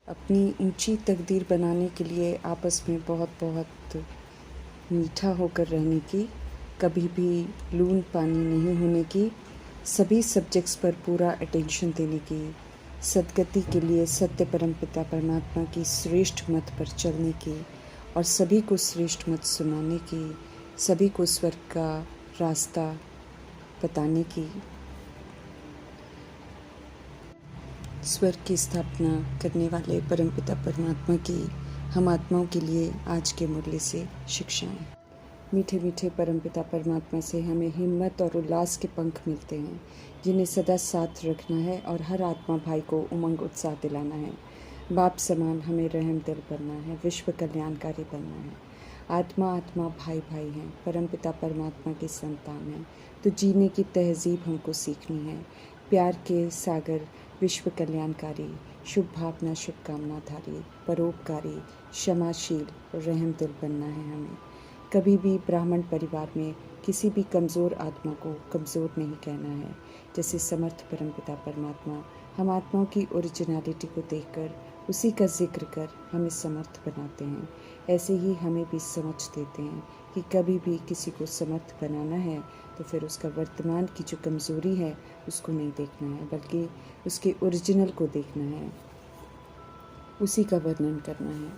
अपनी ऊंची तकदीर बनाने के लिए आपस में बहुत बहुत मीठा होकर रहने की, कभी भी लून पानी नहीं होने की, सभी सब्जेक्ट्स पर पूरा अटेंशन देने की, सद्गति के लिए सत्य परमपिता परमात्मा की श्रेष्ठ मत पर चलने की और सभी को श्रेष्ठ मत सुनाने की, सभी को स्वर्ग का रास्ता बताने की, स्वर्ग की स्थापना करने वाले परमपिता परमात्मा की हम आत्माओं के लिए आज के मूल्य से शिक्षाएं। मीठे मीठे परमपिता परमात्मा से हमें हिम्मत और उल्लास के पंख मिलते हैं, जिन्हें सदा साथ रखना है और हर आत्मा भाई को उमंग उत्साह दिलाना है। बाप समान हमें रहम दिल बनना है, विश्व कल्याणकारी बनना है। आत्मा आत्मा भाई भाई हैं, परमपिता परमात्मा की संतान हैं, तो जीने की तहजीब हमको सीखनी है। प्यार के सागर विश्व कल्याणकारी, शुभ भावना शुभकामनाधारी, परोपकारी, क्षमाशील और रहम दिल बनना है हमें। कभी भी ब्राह्मण परिवार में किसी भी कमज़ोर आत्मा को कमज़ोर नहीं कहना है। जैसे समर्थ परमपिता परमात्मा हम आत्माओं की ओरिजिनलिटी को देखकर उसी का जिक्र कर हमें समर्थ बनाते हैं, ऐसे ही हमें भी समझ देते हैं कि कभी भी किसी को समर्थ बनाना है तो फिर उसका वर्तमान की जो कमज़ोरी है उसको नहीं देखना है, बल्कि उसके ओरिजिनल को देखना है, उसी का वर्णन करना है।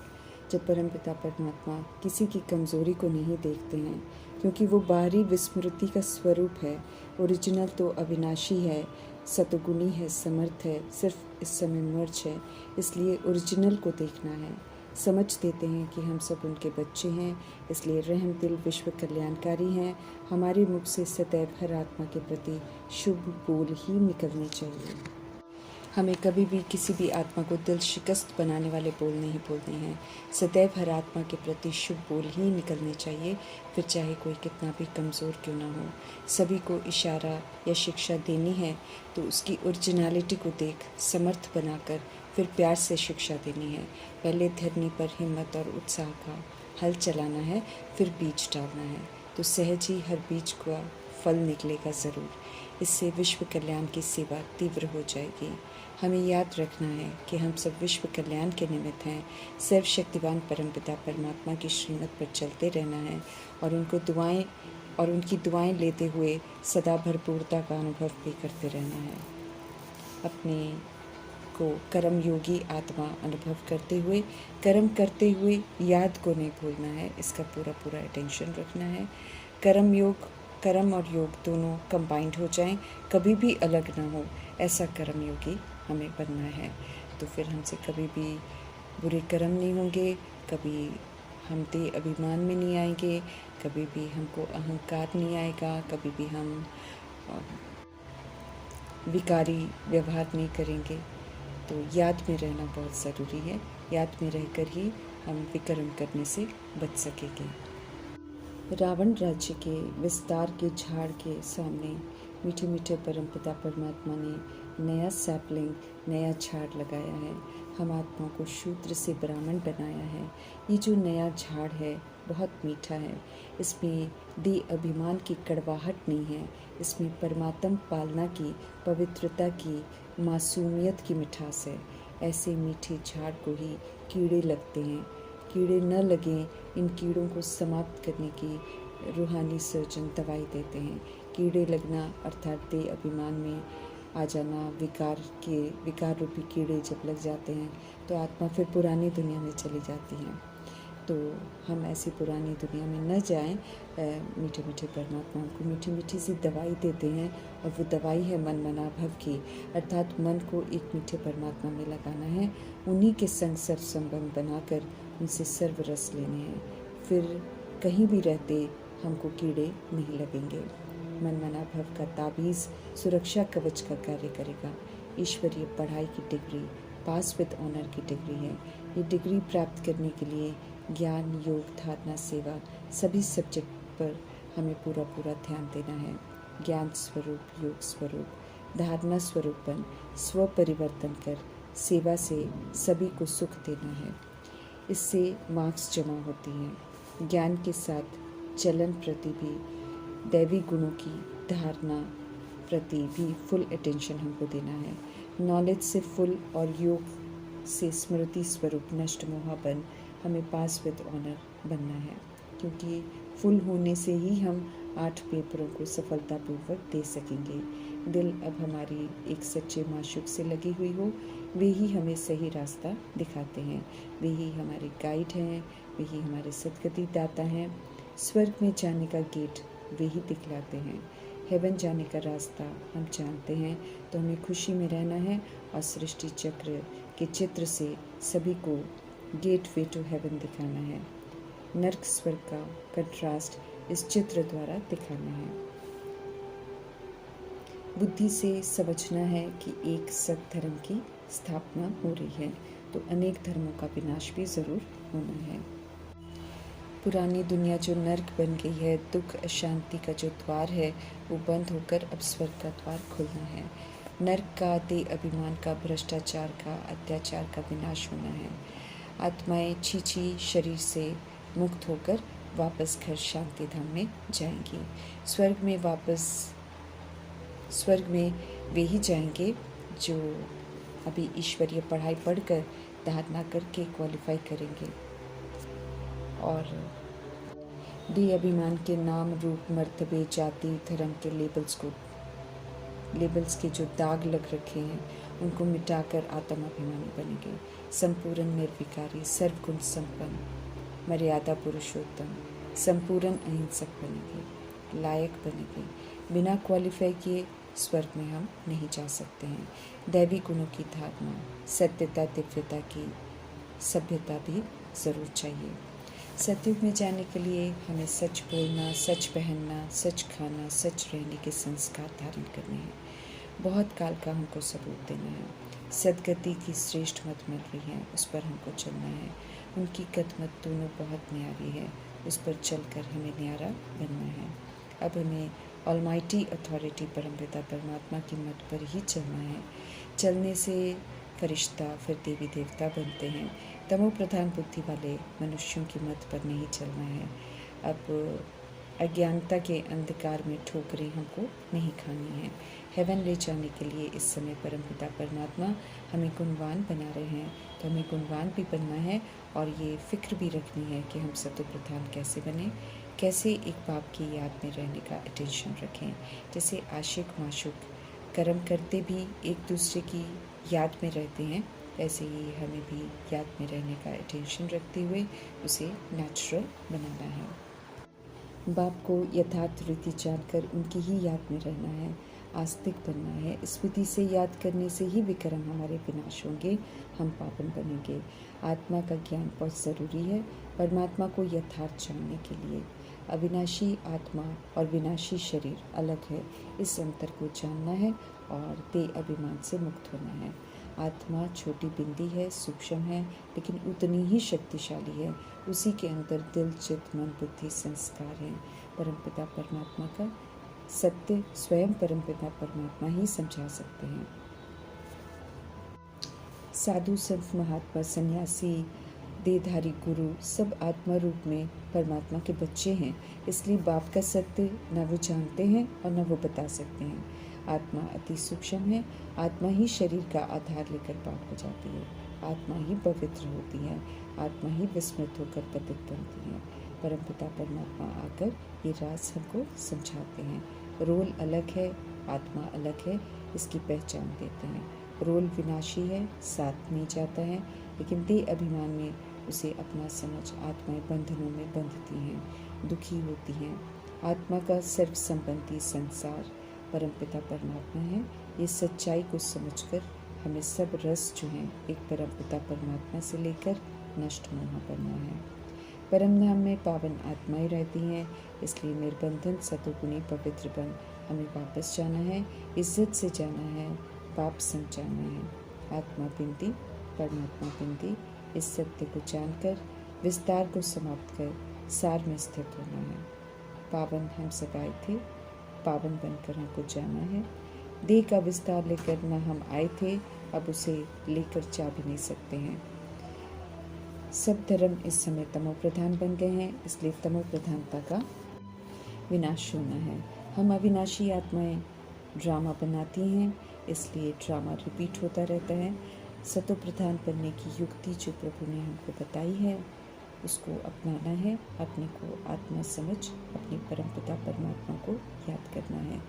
जब परमपिता परमात्मा किसी की कमज़ोरी को नहीं देखते हैं, क्योंकि वो बाहरी विस्मृति का स्वरूप है, ओरिजिनल तो अविनाशी है, सतगुणी है, समर्थ है, सिर्फ इस समय मर्ज है, इसलिए ओरिजिनल को देखना है। समझ देते हैं कि हम सब उनके बच्चे हैं, इसलिए रहम दिल विश्व कल्याणकारी हैं। हमारे मुख से सदैव हर आत्मा के प्रति शुभ बोल ही निकलने चाहिए। हमें कभी भी किसी भी आत्मा को दिल शिकस्त बनाने वाले बोल नहीं बोलने हैं। सदैव हर आत्मा के प्रति शुभ बोल ही निकलने चाहिए, फिर चाहे कोई कितना भी कमज़ोर क्यों ना हो। सभी को इशारा या शिक्षा देनी है तो उसकी ओरिजिनलिटी को देख समर्थ बनाकर फिर प्यार से शिक्षा देनी है। पहले धरनी पर हिम्मत और उत्साह का हल चलाना है, फिर बीज डालना है, तो सहज ही हर बीज का फल निकलेगा ज़रूर। इससे विश्व कल्याण की सेवा तीव्र हो जाएगी। हमें याद रखना है कि हम सब विश्व कल्याण के निमित्त हैं। सर्वशक्तिवान परमपिता परमात्मा की श्रीमत पर चलते रहना है और उनकी दुआएं लेते हुए सदा भरपूरता का अनुभव भी करते रहना है। अपने को कर्मयोगी आत्मा अनुभव करते हुए, कर्म करते हुए याद को नहीं भूलना है, इसका पूरा पूरा अटेंशन रखना है। कर्म और योग दोनों कंबाइंड हो जाएं, कभी भी अलग ना हो, ऐसा कर्मयोगी हमें बनना है। तो फिर हमसे कभी भी बुरे कर्म नहीं होंगे, कभी हम दे अभिमान में नहीं आएंगे, कभी भी हमको अहंकार नहीं आएगा, कभी भी हम विकारी व्यवहार नहीं करेंगे। तो याद में रहना बहुत ज़रूरी है, याद में रहकर ही हम विकर्म करने से बच सकेंगे। रावण राज्य के विस्तार के झाड़ के सामने मीठे मीठे परमपिता परमात्मा ने नया सैपलिंग, नया झाड़ लगाया है। हम आत्माओं को शूद्र से ब्राह्मण बनाया है। ये जो नया झाड़ है बहुत मीठा है, इसमें दे अभिमान की कड़वाहट नहीं है, इसमें परमात्म पालना की, पवित्रता की, मासूमियत की मिठास है। ऐसे मीठे झाड़ को ही कीड़े लगते हैं। कीड़े न लगें, इन कीड़ों को समाप्त करने की रूहानी सर्जन दवाई देते हैं। कीड़े लगना अर्थात दे अभिमान में आ जाना, विकार रूपी कीड़े जब लग जाते हैं तो आत्मा फिर पुरानी दुनिया में चली जाती है। तो हम ऐसी पुरानी दुनिया में न जाएं। मीठे मीठे परमात्मा हमको मीठी मीठी सी दवाई देते हैं, और वो दवाई है मन मना भव की, अर्थात मन को एक मीठे परमात्मा में लगाना है, उन्हीं के संग सर्व संबंध बनाकर उनसे सर्व रस लेने हैं। फिर कहीं भी रहते हमको कीड़े नहीं लगेंगे। मन मना भव का ताबीज़ सुरक्षा कवच का कार्य करेगा। ईश्वरीय पढ़ाई की डिग्री पास विद ऑनर की डिग्री है। ये डिग्री प्राप्त करने के लिए ज्ञान, योग, धारणा, सेवा सभी सब्जेक्ट पर हमें पूरा पूरा ध्यान देना है। ज्ञान स्वरूप, योग स्वरूप, धारणा स्वरूपन, स्व परिवर्तन कर सेवा से सभी को सुख देना है। इससे मार्क्स जमा होती हैं। ज्ञान के साथ चलन प्रति भी, दैवी गुणों की धारणा प्रति भी फुल अटेंशन हमको देना है। नॉलेज से फुल और योग से स्मृति स्वरूप नष्ट मोह बन हमें पास विद ऑनर बनना है, क्योंकि फुल होने से ही हम 8 पेपरों को सफलतापूर्वक दे सकेंगे। दिल अब हमारी एक सच्चे माशूक से लगी हुई हो, वे ही हमें सही रास्ता दिखाते हैं, वे ही हमारे गाइड हैं, वे ही हमारे सद्गति दाता हैं। स्वर्ग में जाने का गेट वे ही दिखलाते हैं। हेवन जाने का रास्ता हम जानते हैं, तो हमें खुशी में रहना है और सृष्टि चक्र के चित्र से सभी को गेट वे टू हेवन दिखाना है। नर्क स्वर्ग का कंट्रास्ट इस चित्र द्वारा दिखाना है। बुद्धि से समझना है कि एक सत्धर्म की स्थापना हो रही है, तो अनेक धर्मों का विनाश भी जरूर होना है। पुरानी दुनिया जो नर्क बन गई है, दुख अशांति का जो द्वार है वो बंद होकर अब स्वर्ग का द्वार खुलना है। नर्क का, देह अभिमान का, भ्रष्टाचार का, अत्याचार का विनाश होना है। आत्माएं छीछी शरीर से मुक्त होकर वापस घर शांति धाम में जाएंगी। स्वर्ग में वे ही जाएंगे जो अभी ईश्वरीय पढ़ाई पढ़कर धारणा करके क्वालिफाई करेंगे और देह अभिमान के नाम रूप मर्तबे जाति धर्म के लेबल्स के जो दाग लग रखे हैं उनको मिटाकर आत्म अभिमानी बनेंगे। संपूर्ण निर्विकारी, सर्वगुण संपन्न, मर्यादा पुरुषोत्तम, संपूर्ण अहिंसक बनेंगे, लायक बनेंगे। बिना क्वालिफाई किए स्वर्ग में हम नहीं जा सकते हैं। दैवी गुणों की धारणा, सत्यता, दिव्यता की सभ्यता भी जरूर चाहिए। सतयुग में जाने के लिए हमें सच बोलना, सच पहनना, सच खाना, सच रहने के संस्कार धारण करने हैं। बहुत काल का हमको सबूत देना है। सदगति की श्रेष्ठ मत मिल रही है, उस पर हमको चलना है। उनकी कदमत दोनों बहुत न्यारी है, उस पर चलकर हमें न्यारा बनना है। अब हमें ऑलमाइटी अथॉरिटी परमपिता परमात्मा की मत पर ही चलना है। चलने से फरिश्ता फिर देवी देवता बनते हैं। तमो प्रधान बुद्धि वाले मनुष्यों की मत पर नहीं चलना है। अब अज्ञानता के अंधकार में ठोकरें हमको नहीं खानी है। हेवन ले जाने के लिए इस समय परमपिता परमात्मा हमें गुणवान बना रहे हैं, तो हमें गुणवान भी बनना है और ये फिक्र भी रखनी है कि हम सतो प्रधान कैसे बने, कैसे एक बाप की याद में रहने का अटेंशन रखें। जैसे आशिक माशूक कर्म करते भी एक दूसरे की याद में रहते हैं, ऐसे ही हमें भी याद में रहने का अटेंशन रखते हुए उसे नेचुरल बनाना है। बाप को यथार्थ रीति जानकर उनकी ही याद में रहना है, आस्तिक बनना है। इस विधि से याद करने से ही विक्रम हमारे विनाश होंगे, हम पावन बनेंगे। आत्मा का ज्ञान बहुत ज़रूरी है परमात्मा को यथार्थ जानने के लिए। अविनाशी आत्मा और विनाशी शरीर अलग है, इस अंतर को जानना है और देह अभिमान से मुक्त होना है। आत्मा छोटी बिंदी है, सूक्ष्म है, लेकिन उतनी ही शक्तिशाली है। उसी के अंदर दिल, चित्त, मन, बुद्धि, संस्कार हैं। परमपिता परमात्मा का सत्य स्वयं परमपिता परमात्मा ही समझा सकते हैं। साधु, संत, महात्मा, सन्यासी, देहधारी, गुरु सब आत्मा रूप में परमात्मा के बच्चे हैं, इसलिए बाप का सत्य न वो जानते हैं और न वो बता सकते हैं। आत्मा अति सूक्ष्म है, आत्मा ही शरीर का आधार लेकर बाप हो जाती है, आत्मा ही पवित्र होती है, आत्मा ही विस्मृत होकर पतित बनती है। परमपिता परमात्मा आकर ये राज हमको समझाते हैं। रोल अलग है, आत्मा अलग है, इसकी पहचान देते हैं। रोल विनाशी है, साथ नहीं जाता है, लेकिन देह अभिमान में उसे अपना समझ आत्माएं बंधनों में बंधती हैं, दुखी होती हैं। आत्मा का सर्व संबंधी संसार परमपिता परमात्मा है। ये सच्चाई को समझकर हमें सब रस जो हैं एक परमपिता परमात्मा से लेकर नष्ट मोह करना है। परमधाम में पावन आत्माएं रहती हैं, इसलिए निर्बंधन सतुगुणी पवित्र बन हमें वापस जाना है, इज्जत से जाना है, पाप समझाना है। आत्मा बिंदी, परमात्मा बिंदी, इस सत्य को जानकर विस्तार को समाप्त कर सार में स्थित होना है। पावन हम सब आए थे, पावन बनकर हमको जाना है। देह का विस्तार लेकर न हम आए थे, अब उसे लेकर जा भी नहीं सकते हैं। सब धर्म इस समय तमो प्रधान बन गए हैं, इसलिए तमो प्रधानता का विनाश होना है। हम अविनाशी आत्माएं ड्रामा बनाती हैं, इसलिए ड्रामा रिपीट होता रहता है। सतो प्रधान बनने की युक्ति जो प्रभु ने हमको बताई है उसको अपनाना है, अपने को आत्मा समझ अपने परमपिता परमात्मा को याद करना है।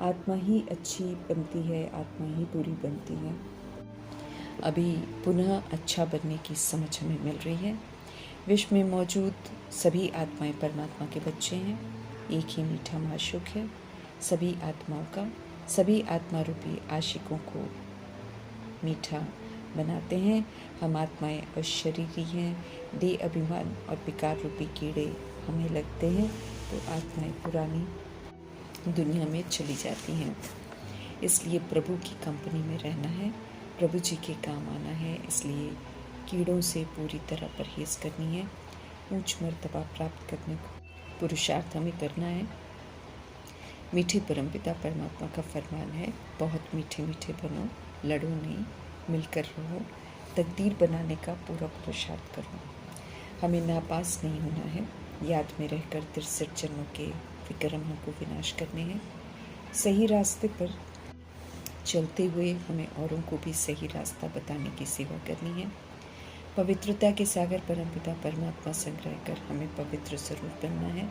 आत्मा ही अच्छी बनती है, आत्मा ही बुरी बनती है। अभी पुनः अच्छा बनने की समझ हमें मिल रही है। विश्व में मौजूद सभी आत्माएं परमात्मा के बच्चे हैं। एक ही मीठा माशूक है। सभी आत्माओं का, सभी आत्मा रूपी आशिकों को मीठा बनाते हैं। हम आत्माएं अशरीरी हैं। देह अभिमान और विकार रूपी कीड़े हमें लगते हैं तो आत्माएं पुरानी दुनिया में चली जाती हैं। इसलिए प्रभु की कंपनी में रहना है, प्रभु जी के काम आना है। इसलिए कीड़ों से पूरी तरह परहेज करनी है। ऊंच मर्तबा प्राप्त करने को पुरुषार्थ हमें करना है। मीठे परमपिता परमात्मा का फरमान है, बहुत मीठे मीठे बनो, लड़ो नहीं, मिलकर रहो, तकदीर बनाने का पूरा पुरुषार्थ करो। हमें नापास नहीं होना है। याद में रहकर 63 जन्मों के विक्रमों को विनाश करने हैं। सही रास्ते पर चलते हुए हमें औरों को भी सही रास्ता बताने की सेवा करनी है। पवित्रता के सागर परमपिता परमात्मा संग्रह कर हमें पवित्र स्वरूप बनना है।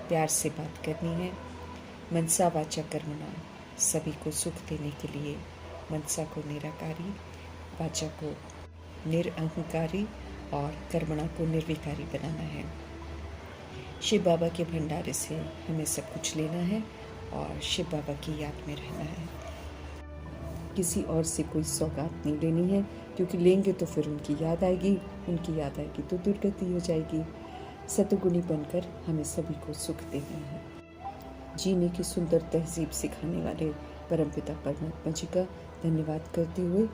प्यार से बात करनी है। मनसा वाचा कर्मणा, सभी को सुख देने के लिए मनसा को निराकारी, वाचा को निरअहंकारी और कर्मणा को निर्विकारी बनाना है। शिव बाबा के भंडारे से हमें सब कुछ लेना है और शिव बाबा की याद में रहना है। किसी और से कोई सौगात नहीं लेनी है, क्योंकि लेंगे तो फिर उनकी याद आएगी, उनकी याद आएगी तो दुर्गति हो जाएगी। सतगुणी बनकर हमें सभी को सुख देना है। जीने की सुंदर तहजीब सिखाने वाले परमपिता परमात्मा जी का धन्यवाद करते हुए